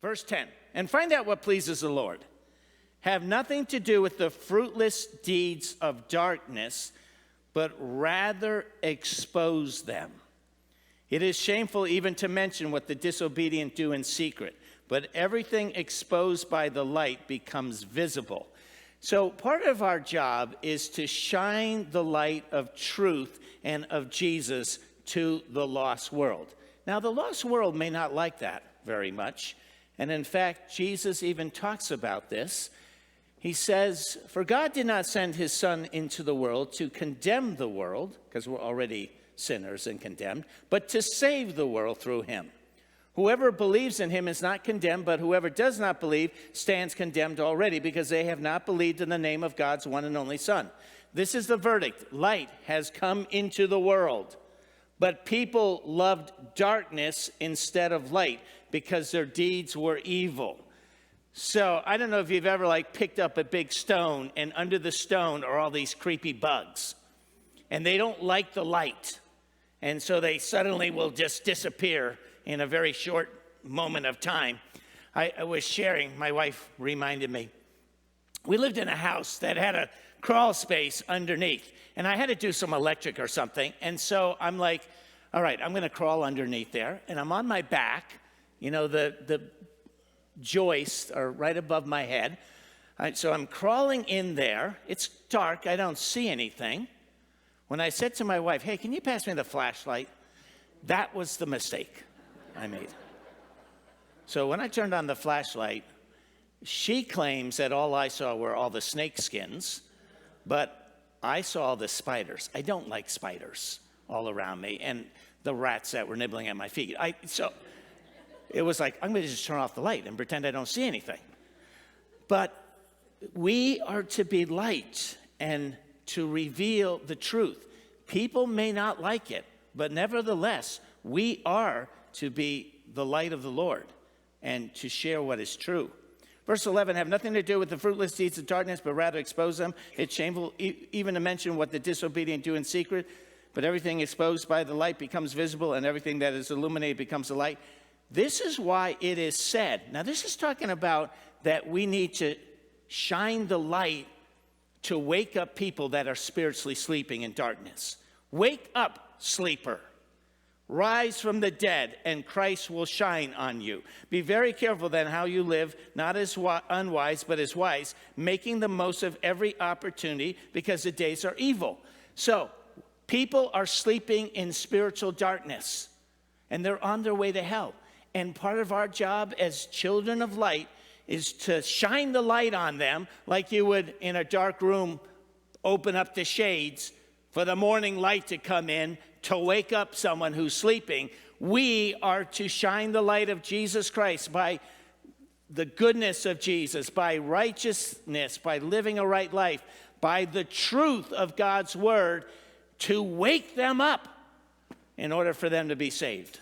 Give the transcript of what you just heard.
Verse 10, and find out what pleases the Lord. Have nothing to do with the fruitless deeds of darkness, but rather expose them. It is shameful even to mention what the disobedient do in secret, but everything exposed by the light becomes visible. So part of our job is to shine the light of truth and of Jesus to the lost world. Now, the lost world may not like that very much. And in fact, Jesus even talks about this. He says, for God did not send his Son into the world to condemn the world, because we're already sinners and condemned, but to save the world through him. Whoever believes in him is not condemned, but whoever does not believe stands condemned already, because they have not believed in the name of God's one and only Son. This is the verdict. Light has come into the world, but people loved darkness instead of light because their deeds were evil. So I don't know if you've ever picked up a big stone, and under the stone are all these creepy bugs, and they don't like the light. And so they suddenly will just disappear in a very short moment of time. I was sharing, my wife reminded me, we lived in a house that had a crawl space underneath, and I had to do some electric or something. And so I'm like, all right, I'm going to crawl underneath there, and I'm on my back. You know, the joists are right above my head. So I'm crawling in there. It's dark. I don't see anything. When I said to my wife, hey, can you pass me the flashlight? That was the mistake I made. So when I turned on the flashlight, she claims that all I saw were all the snake skins, but I saw the spiders. I don't like spiders all around me, and the rats that were nibbling at my feet. So it was like, I'm going to just turn off the light and pretend I don't see anything. But we are to be light and to reveal the truth. People may not like it, but nevertheless, we are to be the light of the Lord and to share what is true. Verse 11, have nothing to do with the fruitless deeds of darkness, but rather expose them. It's shameful even to mention what the disobedient do in secret, but everything exposed by the light becomes visible, and everything that is illuminated becomes a light. This is why it is said. Now, this is talking about that we need to shine the light to wake up people that are spiritually sleeping in darkness. Wake up, sleeper. Rise from the dead, and Christ will shine on you. Be very careful then how you live, not as unwise, but as wise, making the most of every opportunity, because the days are evil. So, people are sleeping in spiritual darkness, and they're on their way to hell. And part of our job as children of light is to shine the light on them like you would in a dark room open up the shades for the morning light to come in to wake up someone who's sleeping. We are to shine the light of Jesus Christ by the goodness of Jesus, by righteousness, by living a right life, by the truth of God's word, to wake them up in order for them to be saved.